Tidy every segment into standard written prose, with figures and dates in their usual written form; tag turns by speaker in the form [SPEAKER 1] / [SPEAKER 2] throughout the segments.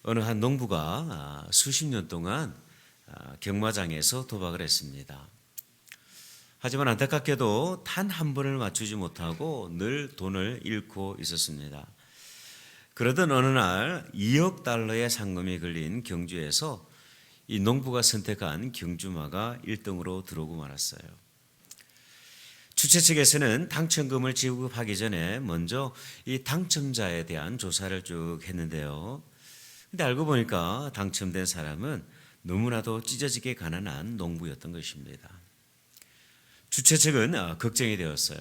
[SPEAKER 1] 어느 한 농부가 수십 년 동안 경마장에서 도박을 했습니다. 하지만 안타깝게도 단 한 번을 맞추지 못하고 늘 돈을 잃고 있었습니다. 그러던 어느 날 2억 달러의 상금이 걸린 경주에서 이 농부가 선택한 경주마가 1등으로 들어오고 말았어요. 주최 측에서는 당첨금을 지급하기 전에 먼저 이 당첨자에 대한 조사를 쭉 했는데요. 근데 알고 보니까 당첨된 사람은 너무나도 찢어지게 가난한 농부였던 것입니다. 주최 측은 걱정이 되었어요.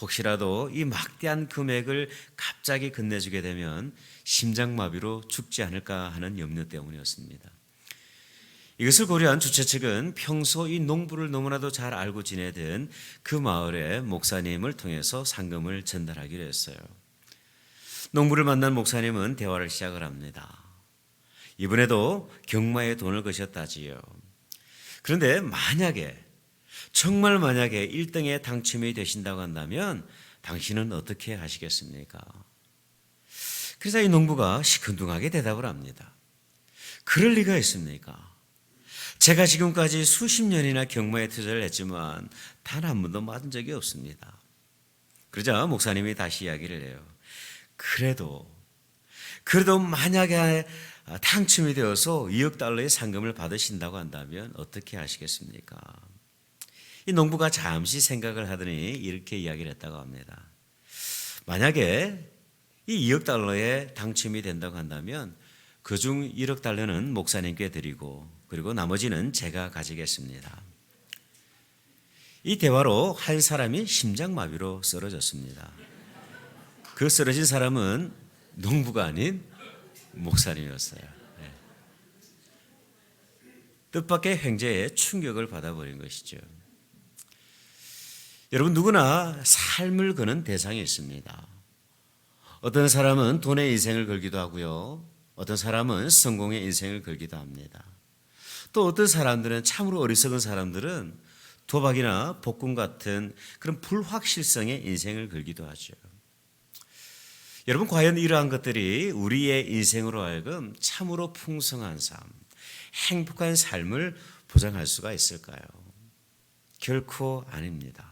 [SPEAKER 1] 혹시라도 이 막대한 금액을 갑자기 건네주게 되면 심장마비로 죽지 않을까 하는 염려 때문이었습니다. 이것을 고려한 주최 측은 평소 이 농부를 너무나도 잘 알고 지내던 그 마을의 목사님을 통해서 상금을 전달하기로 했어요. 농부를 만난 목사님은 대화를 시작을 합니다. 이번에도 경마에 돈을 거셨다지요. 그런데 정말 만약에 1등에 당첨이 되신다고 한다면 당신은 어떻게 하시겠습니까? 그래서 이 농부가 시큰둥하게 대답을 합니다. 그럴 리가 있습니까? 제가 지금까지 수십 년이나 경마에 투자를 했지만 단 한 번도 맞은 적이 없습니다. 그러자 목사님이 다시 이야기를 해요. 그래도 만약에 당첨이 되어서 2억 달러의 상금을 받으신다고 한다면 어떻게 하시겠습니까? 이 농부가 잠시 생각을 하더니 이렇게 이야기를 했다고 합니다. 만약에 이 2억 달러에 당첨이 된다고 한다면 그중 1억 달러는 목사님께 드리고 그리고 나머지는 제가 가지겠습니다. 이 대화로 한 사람이 심장마비로 쓰러졌습니다. 그 쓰러진 사람은 농부가 아닌 목사님이었어요. 뜻밖의 횡재에 충격을 받아버린 것이죠. 여러분 누구나 삶을 거는 대상이 있습니다. 어떤 사람은 돈의 인생을 걸기도 하고요. 어떤 사람은 성공의 인생을 걸기도 합니다. 또 어떤 사람들은 참으로 어리석은 사람들은 도박이나 복권 같은 그런 불확실성의 인생을 걸기도 하죠. 여러분 과연 이러한 것들이 우리의 인생으로 하여금 참으로 풍성한 삶, 행복한 삶을 보장할 수가 있을까요? 결코 아닙니다.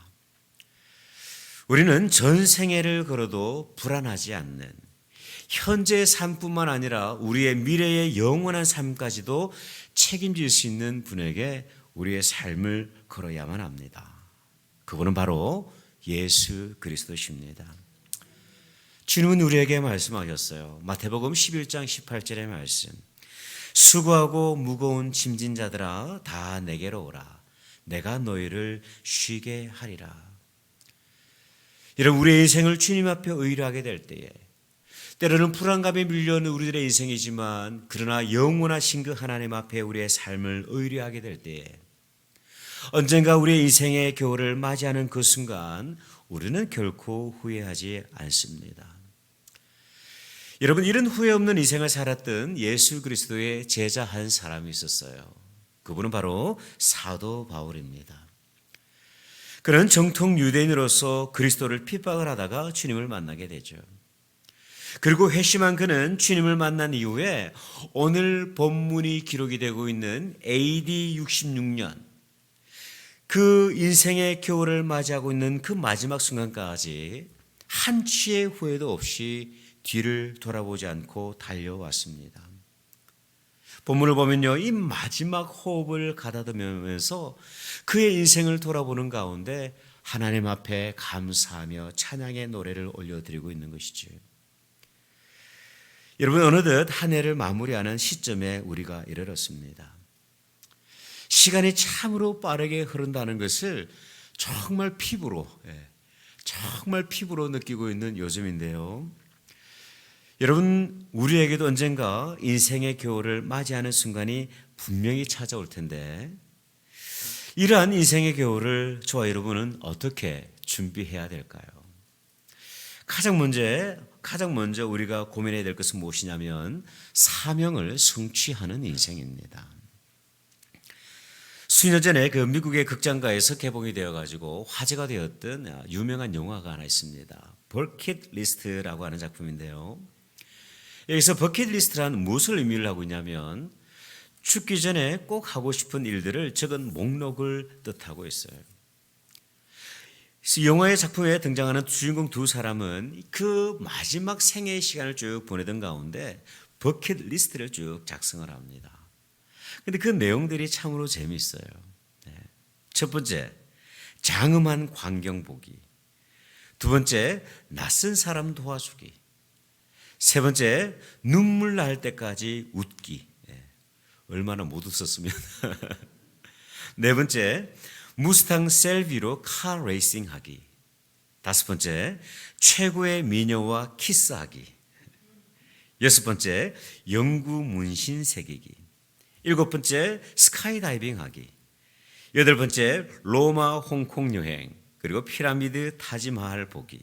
[SPEAKER 1] 우리는 전 생애를 걸어도 불안하지 않는 현재의 삶뿐만 아니라 우리의 미래의 영원한 삶까지도 책임질 수 있는 분에게 우리의 삶을 걸어야만 합니다. 그분은 바로 예수 그리스도십니다. 주님은 우리에게 말씀하셨어요. 마태복음 11장 18절의 말씀. 수고하고 무거운 짐진 자들아 다 내게로 오라. 내가 너희를 쉬게 하리라. 여러분 우리의 인생을 주님 앞에 의뢰하게 될 때에 때로는 불안감에 밀려오는 우리들의 인생이지만 그러나 영원하신 그 하나님 앞에 우리의 삶을 의뢰하게 될 때에 언젠가 우리의 인생의 겨울을 맞이하는 그 순간 우리는 결코 후회하지 않습니다. 여러분 이런 후회 없는 인생을 살았던 예수 그리스도의 제자 한 사람이 있었어요. 그분은 바로 사도 바울입니다. 그는 정통 유대인으로서 그리스도를 핍박을 하다가 주님을 만나게 되죠. 그리고 회심한 그는 주님을 만난 이후에 오늘 본문이 기록이 되고 있는 AD 66년 그 인생의 겨울을 맞이하고 있는 그 마지막 순간까지 한치의 후회도 없이 뒤를 돌아보지 않고 달려왔습니다. 본문을 보면요, 이 마지막 호흡을 가다듬으면서 그의 인생을 돌아보는 가운데 하나님 앞에 감사하며 찬양의 노래를 올려드리고 있는 것이죠. 여러분 어느덧 한 해를 마무리하는 시점에 우리가 이르렀습니다. 시간이 참으로 빠르게 흐른다는 것을 정말 피부로 느끼고 있는 요즘인데요. 여러분 우리에게도 언젠가 인생의 겨울을 맞이하는 순간이 분명히 찾아올 텐데 이러한 인생의 겨울을 저와 여러분은 어떻게 준비해야 될까요? 가장 먼저 우리가 고민해야 될 것은 무엇이냐면 사명을 성취하는 인생입니다. 수년 전에 그 미국의 극장가에서 개봉이 되어가지고 화제가 되었던 유명한 영화가 하나 있습니다. 버킷 리스트라고 하는 작품인데요. 여기서 버킷리스트란 무엇을 의미를 하고 있냐면 죽기 전에 꼭 하고 싶은 일들을 적은 목록을 뜻하고 있어요. 영화의 작품에 등장하는 주인공 두 사람은 그 마지막 생애의 시간을 쭉 보내던 가운데 버킷리스트를 쭉 작성을 합니다. 그런데 그 내용들이 참으로 재미있어요. 첫 번째, 장엄한 광경 보기. 두 번째, 낯선 사람 도와주기. 세 번째, 눈물 날 때까지 웃기. 얼마나 못 웃었으면. 네 번째, 무스탕 셀비로 카 레이싱 하기. 다섯 번째, 최고의 미녀와 키스하기. 여섯 번째, 영구 문신 새기기. 일곱 번째, 스카이다이빙 하기. 여덟 번째, 로마 홍콩 여행. 그리고 피라미드 타지마할 보기.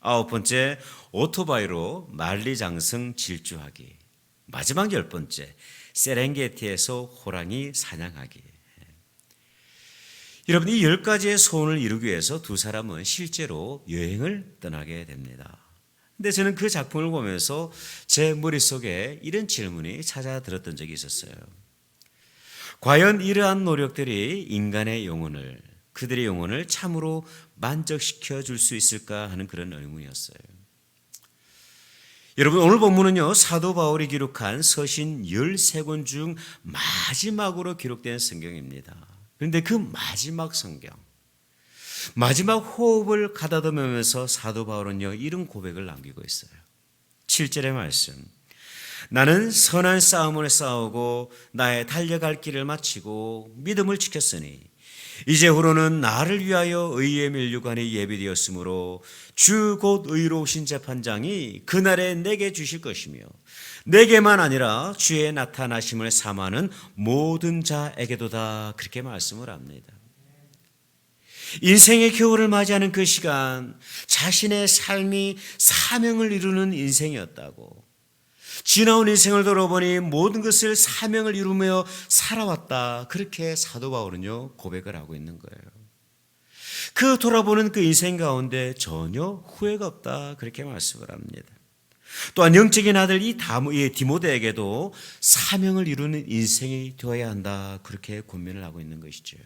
[SPEAKER 1] 아홉 번째, 오토바이로 만리장성 질주하기. 마지막 열 번째, 세렝게티에서 호랑이 사냥하기. 여러분, 이 10가지의 소원을 이루기 위해서 두 사람은 실제로 여행을 떠나게 됩니다. 근데 저는 그 작품을 보면서 제 머릿속에 이런 질문이 찾아들었던 적이 있었어요. 과연 이러한 노력들이 인간의 영혼을, 그들의 영혼을 참으로 만족시켜 줄 수 있을까 하는 그런 의문이었어요. 여러분, 오늘 본문은요, 사도 바울이 기록한 서신 13권 중 마지막으로 기록된 성경입니다. 그런데 그 마지막 성경, 마지막 호흡을 가다듬으면서 사도 바울은요, 이런 고백을 남기고 있어요. 7절의 말씀. 나는 선한 싸움을 싸우고 나의 달려갈 길을 마치고 믿음을 지켰으니 이제후로는 나를 위하여 의의 면류관이 예비되었으므로 주 곧 의로우신 재판장이 그날에 내게 주실 것이며 내게만 아니라 주의 나타나심을 사모하는 모든 자에게도다. 그렇게 말씀을 합니다. 인생의 겨울을 맞이하는 그 시간, 자신의 삶이 사명을 이루는 인생이었다고, 지나온 인생을 돌아보니 모든 것을 사명을 이루며 살아왔다. 그렇게 사도 바울은요, 고백을 하고 있는 거예요. 그 돌아보는 그 인생 가운데 전혀 후회가 없다. 그렇게 말씀을 합니다. 또한 영적인 아들 이 디모데에게도 사명을 이루는 인생이 되어야 한다. 그렇게 권면을 하고 있는 것이죠.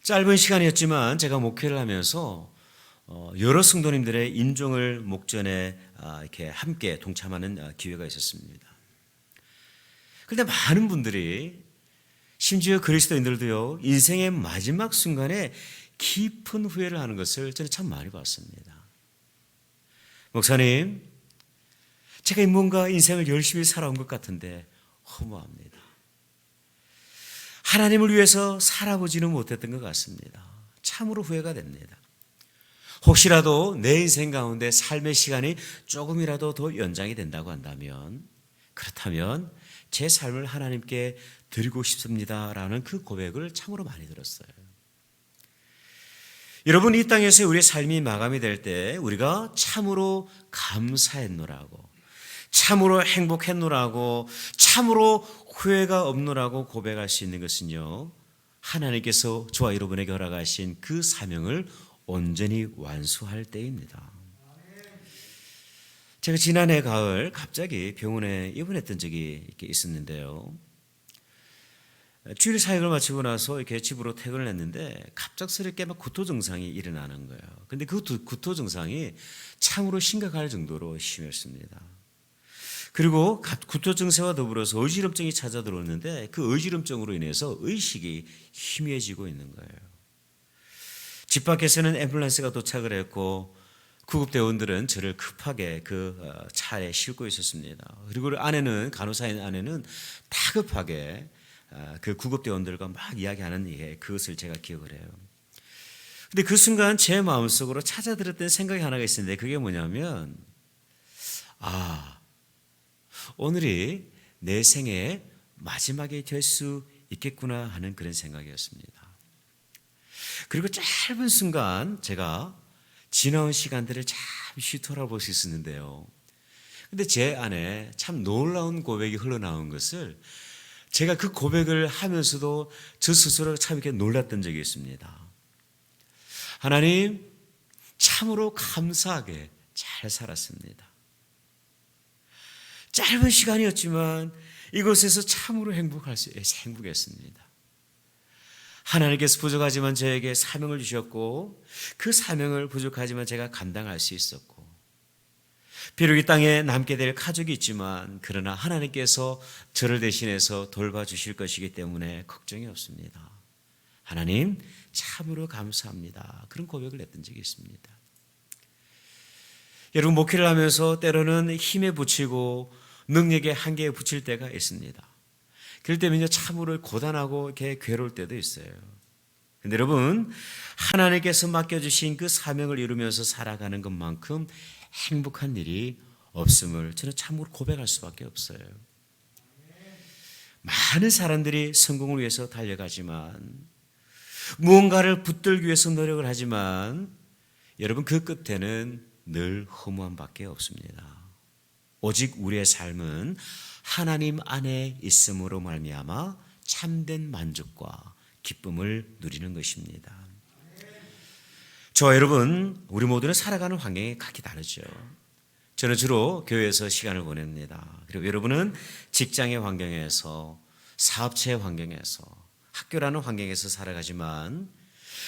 [SPEAKER 1] 짧은 시간이었지만 제가 목회를 하면서 여러 성도님들의 임종을 목전에 이렇게 함께 동참하는 기회가 있었습니다. 그런데 많은 분들이, 심지어 그리스도인들도요, 인생의 마지막 순간에 깊은 후회를 하는 것을 저는 참 많이 봤습니다. 목사님, 제가 뭔가 인생을 열심히 살아온 것 같은데 허무합니다. 하나님을 위해서 살아보지는 못했던 것 같습니다. 참으로 후회가 됩니다. 혹시라도 내 인생 가운데 삶의 시간이 조금이라도 더 연장이 된다고 한다면, 그렇다면 제 삶을 하나님께 드리고 싶습니다라는 그 고백을 참으로 많이 들었어요. 여러분, 이 땅에서 우리의 삶이 마감이 될 때 우리가 참으로 감사했노라고, 참으로 행복했노라고, 참으로 후회가 없노라고 고백할 수 있는 것은요, 하나님께서 저와 여러분에게 허락하신 그 사명을 온전히 완수할 때입니다. 제가 지난해 가을 갑자기 병원에 입원했던 적이 있었는데요. 주일 사역을 마치고 나서 이렇게 집으로 퇴근을 했는데 갑작스럽게 막 구토 증상이 일어나는 거예요. 근데 그 구토 증상이 참으로 심각할 정도로 심했습니다. 그리고 구토 증세와 더불어서 어지럼증이 찾아 들어오는데 그 어지럼증으로 인해서 의식이 희미해지고 있는 거예요. 집 밖에서는 앰뷸런스가 도착을 했고 구급대원들은 저를 급하게 그 차에 싣고 있었습니다. 그리고 간호사인 아내는 다급하게 그 구급대원들과 막 이야기하는 그것을 제가 기억을 해요. 근데 그 순간 제 마음속으로 찾아들었던 생각이 하나가 있었는데 그게 뭐냐면, 오늘이 내 생애의 마지막이 될 수 있겠구나 하는 그런 생각이었습니다. 그리고 짧은 순간 제가 지나온 시간들을 잠시 돌아볼 수 있었는데요. 근데 제 안에 참 놀라운 고백이 흘러나온 것을 제가 그 고백을 하면서도 저 스스로 참 이렇게 놀랐던 적이 있습니다. 하나님, 참으로 감사하게 잘 살았습니다. 짧은 시간이었지만 이곳에서 참으로 행복했습니다. 하나님께서 부족하지만 저에게 사명을 주셨고 그 사명을 부족하지만 제가 감당할 수 있었고, 비록 이 땅에 남게 될 가족이 있지만 그러나 하나님께서 저를 대신해서 돌봐주실 것이기 때문에 걱정이 없습니다. 하나님 참으로 감사합니다. 그런 고백을 했던 적이 있습니다. 여러분, 목회를 하면서 때로는 힘에 부치고 능력의 한계에 부칠 때가 있습니다. 그럴 때면요 참으로 고단하고 이렇게 괴로울 때도 있어요. 근데 여러분, 하나님께서 맡겨주신 그 사명을 이루면서 살아가는 것만큼 행복한 일이 없음을 저는 참으로 고백할 수밖에 없어요. 많은 사람들이 성공을 위해서 달려가지만, 무언가를 붙들기 위해서 노력을 하지만 여러분, 그 끝에는 늘 허무함밖에 없습니다. 오직 우리의 삶은 하나님 안에 있음으로 말미암아 참된 만족과 기쁨을 누리는 것입니다. 저와 여러분, 우리 모두는 살아가는 환경이 각기 다르죠. 저는 주로 교회에서 시간을 보냅니다. 그리고 여러분은 직장의 환경에서, 사업체의 환경에서, 학교라는 환경에서 살아가지만,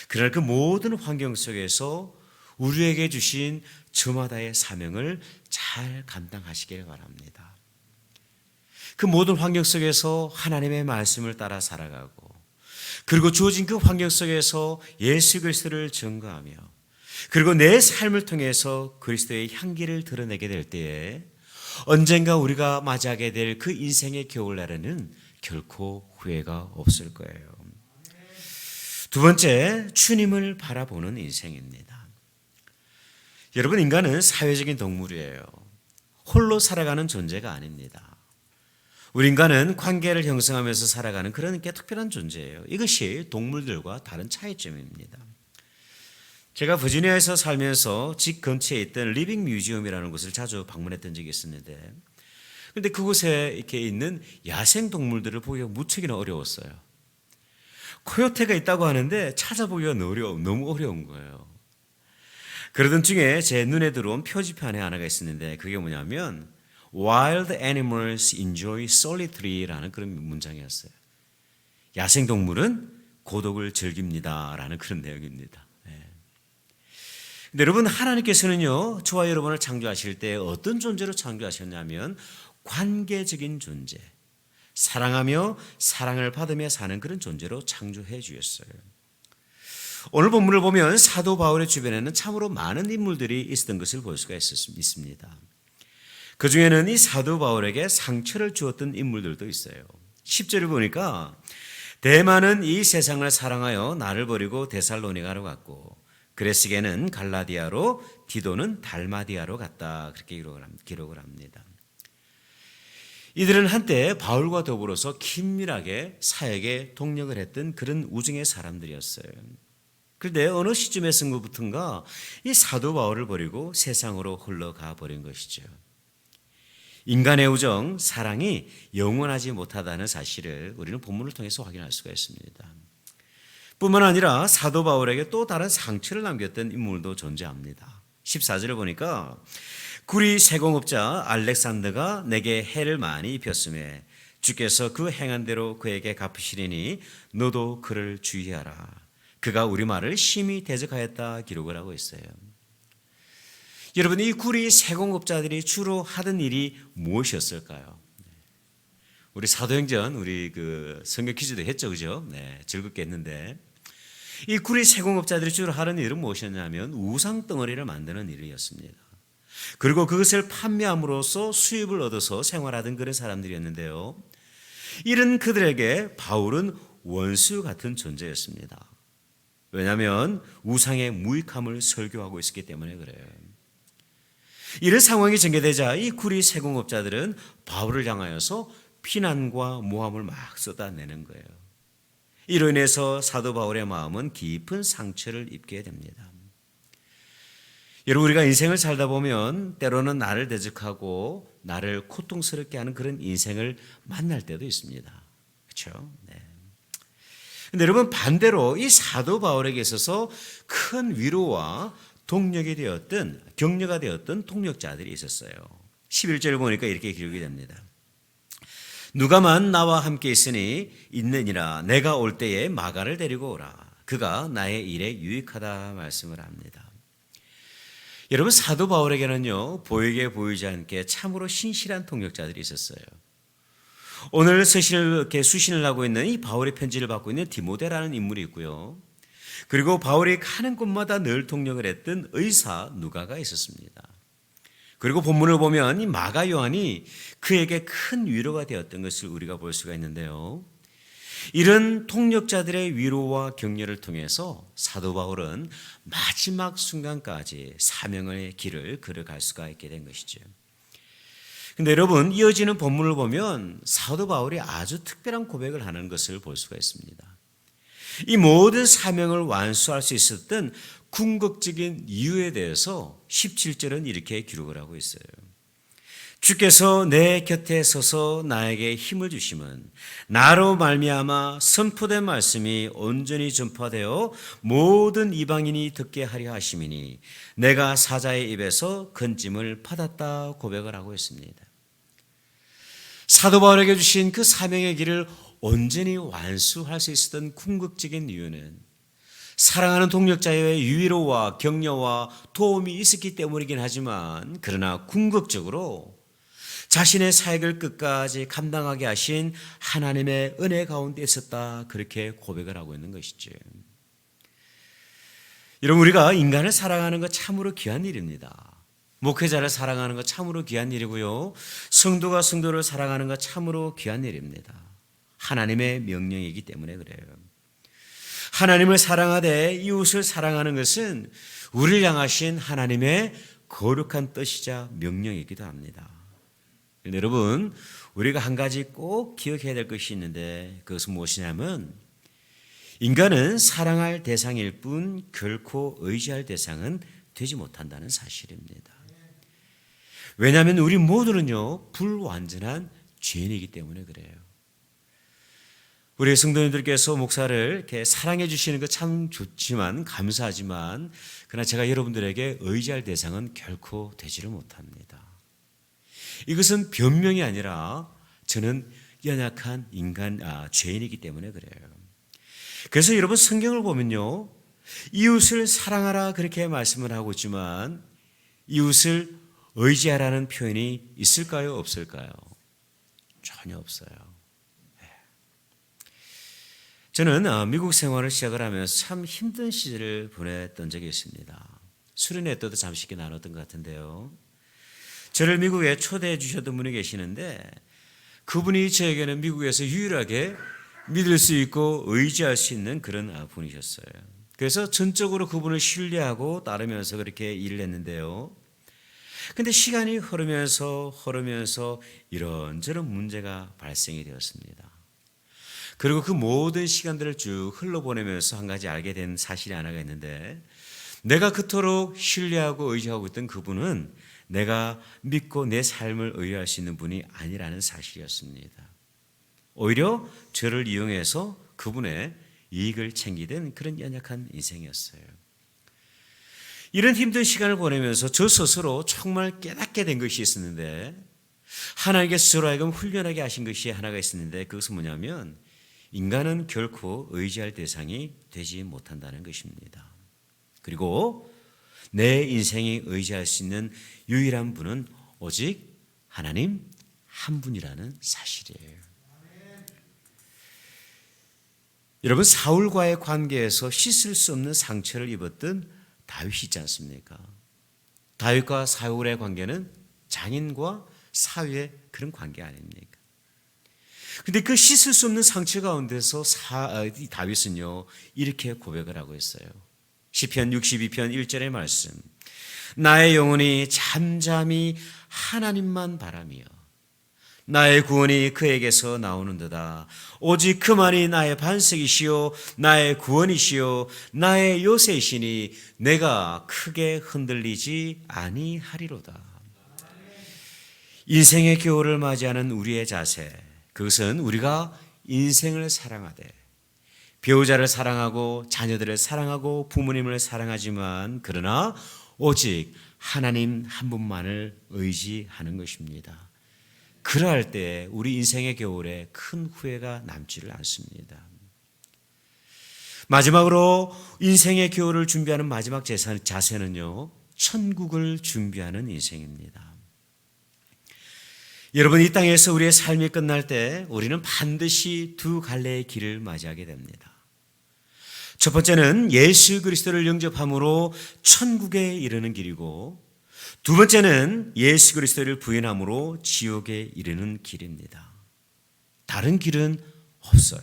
[SPEAKER 1] 그러나 그 모든 환경 속에서 우리에게 주신 저마다의 사명을 잘 감당하시길 바랍니다. 그 모든 환경 속에서 하나님의 말씀을 따라 살아가고, 그리고 주어진 그 환경 속에서 예수 그리스도를 증거하며, 그리고 내 삶을 통해서 그리스도의 향기를 드러내게 될 때에 언젠가 우리가 맞이하게 될 그 인생의 겨울날에는 결코 후회가 없을 거예요. 두 번째, 주님을 바라보는 인생입니다. 여러분, 인간은 사회적인 동물이에요. 홀로 살아가는 존재가 아닙니다. 우리 인간은 관계를 형성하면서 살아가는 그런 게 특별한 존재예요. 이것이 동물들과 다른 차이점입니다. 제가 버지니아에서 살면서 집 근처에 있던 리빙 뮤지엄이라는 곳을 자주 방문했던 적이 있었는데, 그런데 그곳에 이렇게 있는 야생 동물들을 보기가 무척이나 어려웠어요. 코요테가 있다고 하는데 찾아보기가 너무 어려운 거예요. 그러던 중에 제 눈에 들어온 표지판에 하나가 있었는데, 그게 뭐냐면 Wild animals enjoy solitary라는 그런 문장이었어요. 야생 동물은 고독을 즐깁니다라는 그런 내용입니다. 근데 여러분, 하나님께서는요 저와 여러분을 창조하실 때 어떤 존재로 창조하셨냐면 관계적인 존재, 사랑하며 사랑을 받으며 사는 그런 존재로 창조해 주셨어요. 오늘 본문을 보면 사도 바울의 주변에는 참으로 많은 인물들이 있었던 것을 볼 수가 있습니다. 그 중에는 이 사도 바울에게 상처를 주었던 인물들도 있어요. 10절을 보니까 데마는 이 세상을 사랑하여 나를 버리고 데살로니가로 갔고, 그레스게는 갈라디아로, 디도는 달마디아로 갔다. 그렇게 기록을 합니다. 이들은 한때 바울과 더불어서 긴밀하게 사역에 동력을 했던 그런 우정의 사람들이었어요. 그런데 어느 시점에서부터인가 이 사도 바울을 버리고 세상으로 흘러가 버린 것이죠. 인간의 우정, 사랑이 영원하지 못하다는 사실을 우리는 본문을 통해서 확인할 수가 있습니다. 뿐만 아니라 사도 바울에게 또 다른 상처를 남겼던 인물도 존재합니다. 14절을 보니까 구리 세공업자 알렉산더가 내게 해를 많이 입혔음에 주께서 그 행한 대로 그에게 갚으시리니 너도 그를 주의하라. 그가 우리 말을 심히 대적하였다 기록을 하고 있어요. 여러분, 이 구리 세공업자들이 주로 하던 일이 무엇이었을까요? 우리 사도행전, 우리 그 성경 퀴즈도 했죠, 그죠? 네, 즐겁게 했는데, 이 구리 세공업자들이 주로 하는 일은 무엇이었냐면 우상 덩어리를 만드는 일이었습니다. 그리고 그것을 판매함으로써 수입을 얻어서 생활하던 그런 사람들이었는데요, 이런 그들에게 바울은 원수 같은 존재였습니다. 왜냐하면 우상의 무익함을 설교하고 있었기 때문에 그래요. 이런 상황이 전개되자 이 구리 세공업자들은 바울을 향하여서 피난과 모함을 막 쏟아내는 거예요. 이로 인해서 사도 바울의 마음은 깊은 상처를 입게 됩니다. 여러분, 우리가 인생을 살다 보면 때로는 나를 대적하고 나를 고통스럽게 하는 그런 인생을 만날 때도 있습니다. 그렇죠? 네. 근데 여러분, 반대로 이 사도 바울에게 있어서 큰 위로와 동력이 되었던, 격려가 되었던 동력자들이 있었어요. 11절을 보니까 이렇게 기록이 됩니다. 누가만 나와 함께 있느니라. 내가 올 때에 마가를 데리고 오라. 그가 나의 일에 유익하다 말씀을 합니다. 여러분, 사도 바울에게는요, 보이게 보이지 않게 참으로 신실한 동역자들이 있었어요. 오늘 수신을 하고 있는 이 바울의 편지를 받고 있는 디모데라는 인물이 있고요. 그리고 바울이 가는 곳마다 늘 동역을 했던 의사 누가가 있었습니다. 그리고 본문을 보면 이 마가 요한이 그에게 큰 위로가 되었던 것을 우리가 볼 수가 있는데요. 이런 통역자들의 위로와 격려를 통해서 사도 바울은 마지막 순간까지 사명의 길을 걸어갈 수가 있게 된 것이죠. 근데 여러분, 이어지는 본문을 보면 사도 바울이 아주 특별한 고백을 하는 것을 볼 수가 있습니다. 이 모든 사명을 완수할 수 있었던 궁극적인 이유에 대해서 17절은 이렇게 기록을 하고 있어요. 주께서 내 곁에 서서 나에게 힘을 주심은 나로 말미암아 선포된 말씀이 온전히 전파되어 모든 이방인이 듣게 하려 하심이니 내가 사자의 입에서 건짐을 받았다 고백을 하고 있습니다. 사도 바울에게 주신 그 사명의 길을 온전히 완수할 수 있었던 궁극적인 이유는 사랑하는 동역자의 위로와 격려와 도움이 있었기 때문이긴 하지만, 그러나 궁극적으로 자신의 사역을 끝까지 감당하게 하신 하나님의 은혜 가운데 있었다, 그렇게 고백을 하고 있는 것이죠. 여러분, 우리가 인간을 사랑하는 것 참으로 귀한 일입니다. 목회자를 사랑하는 것 참으로 귀한 일이고요. 성도가 성도를 사랑하는 것 참으로 귀한 일입니다. 하나님의 명령이기 때문에 그래요. 하나님을 사랑하되 이웃을 사랑하는 것은 우리를 향하신 하나님의 거룩한 뜻이자 명령이기도 합니다. 여러분, 우리가 한 가지 꼭 기억해야 될 것이 있는데, 그것은 무엇이냐면 인간은 사랑할 대상일 뿐 결코 의지할 대상은 되지 못한다는 사실입니다. 왜냐하면 우리 모두는요, 불완전한 죄인이기 때문에 그래요. 우리 성도님들께서 목사를 이렇게 사랑해 주시는 것 참 좋지만, 감사하지만, 그러나 제가 여러분들에게 의지할 대상은 결코 되지를 못합니다. 이것은 변명이 아니라 저는 연약한 죄인이기 때문에 그래요. 그래서 여러분, 성경을 보면요, 이웃을 사랑하라 그렇게 말씀을 하고 있지만 이웃을 의지하라는 표현이 있을까요, 없을까요? 전혀 없어요. 저는 미국 생활을 시작을 하면서 참 힘든 시절을 보냈던 적이 있습니다. 수련회 때도 잠시 나눴던 것 같은데요. 저를 미국에 초대해 주셨던 분이 계시는데, 그분이 저에게는 미국에서 유일하게 믿을 수 있고 의지할 수 있는 그런 분이셨어요. 그래서 전적으로 그분을 신뢰하고 따르면서 그렇게 일을 했는데요. 근데 시간이 흐르면서 이런저런 문제가 발생이 되었습니다. 그리고 그 모든 시간들을 쭉 흘러보내면서 한 가지 알게 된 사실이 하나가 있는데, 내가 그토록 신뢰하고 의지하고 있던 그분은 내가 믿고 내 삶을 의뢰할 수 있는 분이 아니라는 사실이었습니다. 오히려 저를 이용해서 그분의 이익을 챙기던 그런 연약한 인생이었어요. 이런 힘든 시간을 보내면서 저 스스로 정말 깨닫게 된 것이 있었는데, 하나님께서 저로 하여금 훈련하게 하신 것이 하나가 있었는데, 그것은 뭐냐면 인간은 결코 의지할 대상이 되지 못한다는 것입니다. 그리고 내 인생이 의지할 수 있는 유일한 분은 오직 하나님 한 분이라는 사실이에요. 여러분, 사울과의 관계에서 씻을 수 없는 상처를 입었던 다윗이 있지 않습니까? 다윗과 사울의 관계는 장인과 사위의 그런 관계 아닙니까? 그런데 그 씻을 수 없는 상처 가운데서 다윗은요, 이렇게 고백을 하고 있어요. 시편 62편 1절의 말씀. 나의 영혼이 잠잠히 하나님만 바라며 나의 구원이 그에게서 나오는도다. 오직 그만이 나의 반석이시요 나의 구원이시요 나의 요새이시니 내가 크게 흔들리지 아니하리로다. 인생의 겨울을 맞이하는 우리의 자세, 그것은 우리가 인생을 사랑하되 배우자를 사랑하고 자녀들을 사랑하고 부모님을 사랑하지만, 그러나 오직 하나님 한 분만을 의지하는 것입니다. 그러할 때 우리 인생의 겨울에 큰 후회가 남지를 않습니다. 마지막으로 인생의 겨울을 준비하는 마지막 자세는요, 천국을 준비하는 인생입니다. 여러분, 이 땅에서 우리의 삶이 끝날 때 우리는 반드시 두 갈래의 길을 맞이하게 됩니다. 첫 번째는 예수 그리스도를 영접함으로 천국에 이르는 길이고, 두 번째는 예수 그리스도를 부인함으로 지옥에 이르는 길입니다. 다른 길은 없어요.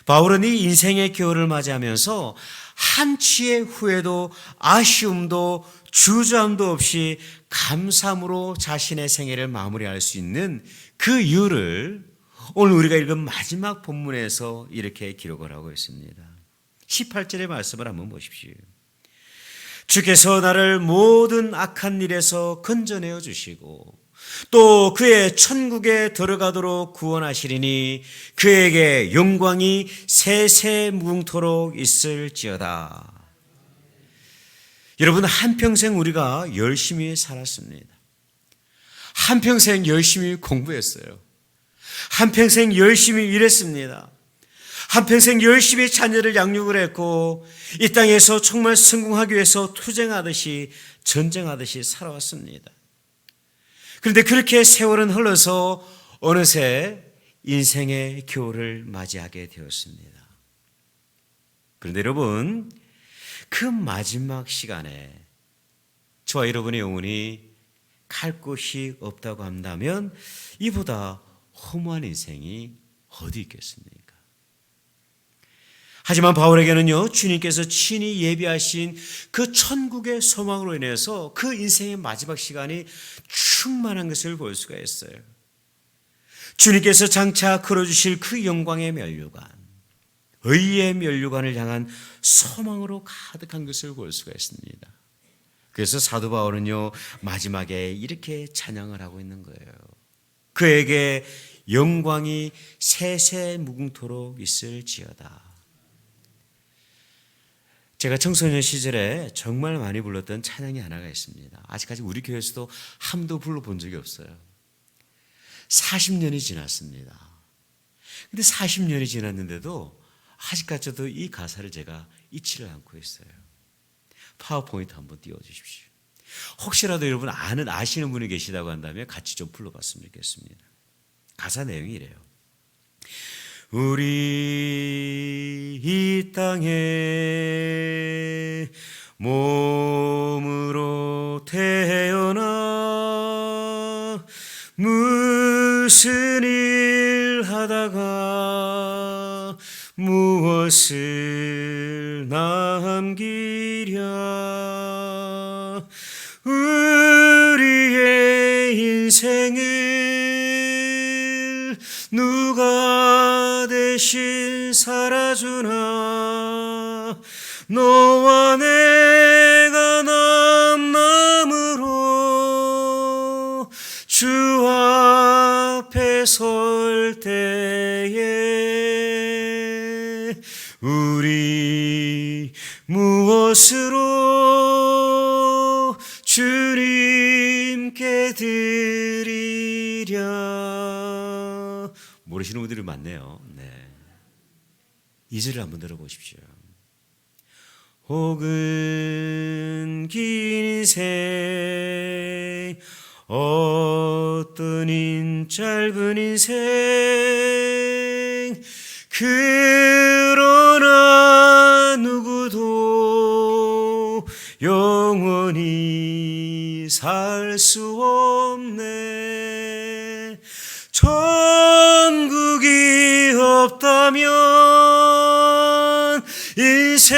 [SPEAKER 1] 바울은 이 인생의 겨울을 맞이하면서 한치의 후회도 아쉬움도 주저함도 없이 감사함으로 자신의 생애를 마무리할 수 있는 그 이유를 오늘 우리가 읽은 마지막 본문에서 이렇게 기록을 하고 있습니다. 18절의 말씀을 한번 보십시오. 주께서 나를 모든 악한 일에서 건져내어 주시고 또 그의 천국에 들어가도록 구원하시리니 그에게 영광이 세세무궁토록 있을지어다. 여러분, 한평생 우리가 열심히 살았습니다. 한평생 열심히 공부했어요. 한평생 열심히 일했습니다. 한평생 열심히 자녀를 양육을 했고 이 땅에서 정말 성공하기 위해서 투쟁하듯이 전쟁하듯이 살아왔습니다. 그런데 그렇게 세월은 흘러서 어느새 인생의 겨울을 맞이하게 되었습니다. 그런데 여러분, 그 마지막 시간에 저와 여러분의 영혼이 갈 곳이 없다고 한다면 이보다 허무한 인생이 어디 있겠습니까? 하지만 바울에게는요, 주님께서 친히 예비하신 그 천국의 소망으로 인해서 그 인생의 마지막 시간이 충만한 것을 볼 수가 있어요. 주님께서 장차 걸어주실 그 영광의 면류관, 의의 면류관을 향한 소망으로 가득한 것을 볼 수가 있습니다. 그래서 사도 바울은요, 마지막에 이렇게 찬양을 하고 있는 거예요. 그에게 영광이 세세무궁토록 있을지어다. 제가 청소년 시절에 정말 많이 불렀던 찬양이 하나가 있습니다. 아직까지 우리 교회에서도 한 번도 불러본 적이 없어요. 40년이 지났습니다. 근데 40년이 지났는데도 아직까지도 이 가사를 제가 잊지를 않고 있어요. 파워포인트 한번 띄워주십시오. 혹시라도 여러분 아시는 분이 계시다고 한다면 같이 좀 불러봤으면 좋겠습니다. 가사 내용이 이래요. 우리 이 땅에 몸으로 태어나 무슨 일 하다가 무엇을 남기랴. 우리의 인생을 누가 대신 살아주나. 너와 내가 남남으로 주 앞에 설 때에 우리 무엇으로 주님께 드리랴. 모르시는 분들이 많네요. 네. 2절을 한번 들어보십시오. 혹은 긴 인생 어떤 짧은 인생 그러나 누구도 영원히 살 수 없네. 천국이 없다면 인생이란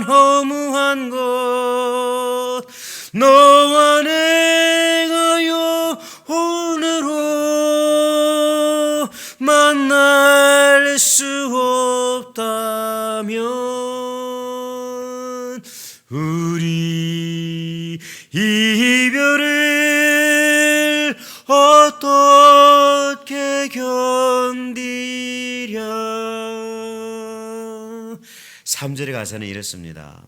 [SPEAKER 1] 허무한 것. 너와 내가 영혼으로 만날 수 없다면 우리 이별을 어떻게 견디랴. 3절의 가사는 이렇습니다.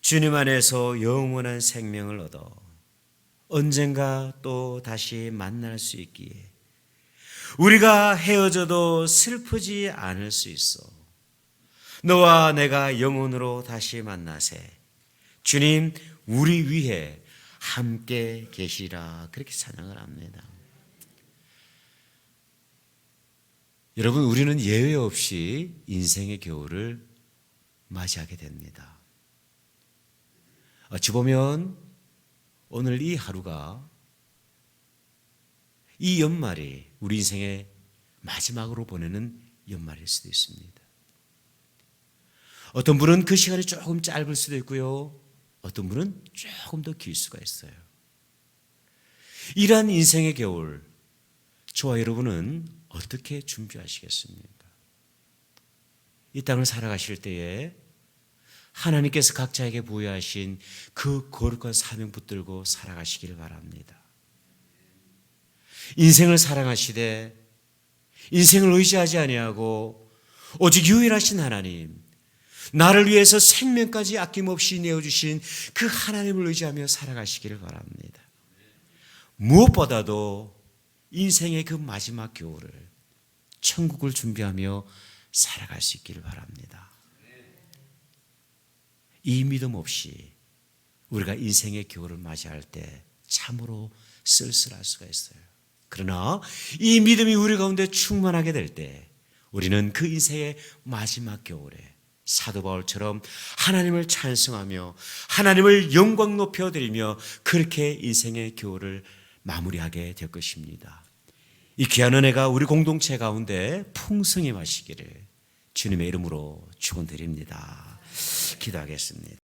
[SPEAKER 1] 주님 안에서 영원한 생명을 얻어 언젠가 또 다시 만날 수 있기에 우리가 헤어져도 슬프지 않을 수 있어 너와 내가 영혼으로 다시 만나세 주님 우리 위해 함께 계시라 그렇게 찬양을 합니다. 여러분 우리는 예외 없이 인생의 겨울을 맞이하게 됩니다. 어찌 보면 오늘 이 하루가 이 연말이 우리 인생의 마지막으로 보내는 연말일 수도 있습니다. 어떤 분은 그 시간이 조금 짧을 수도 있고요. 어떤 분은 조금 더 길 수가 있어요. 이러한 인생의 겨울, 저와 여러분은 어떻게 준비하시겠습니까? 이 땅을 살아가실 때에 하나님께서 각자에게 부여하신 그 거룩한 사명 붙들고 살아가시기를 바랍니다. 인생을 사랑하시되 인생을 의지하지 아니하고 오직 유일하신 하나님, 나를 위해서 생명까지 아낌없이 내어주신 그 하나님을 의지하며 살아가시기를 바랍니다. 무엇보다도 인생의 그 마지막 겨울을 천국을 준비하며 살아갈 수 있기를 바랍니다. 이 믿음 없이 우리가 인생의 겨울을 맞이할 때 참으로 쓸쓸할 수가 있어요. 그러나 이 믿음이 우리 가운데 충만하게 될 때 우리는 그 인생의 마지막 겨울에 사도 바울처럼 하나님을 찬송하며 하나님을 영광 높여드리며 그렇게 인생의 겨울을 마무리하게 될 것입니다. 이 귀한 은혜가 우리 공동체 가운데 풍성히 마시기를 주님의 이름으로 축원드립니다. 기도하겠습니다.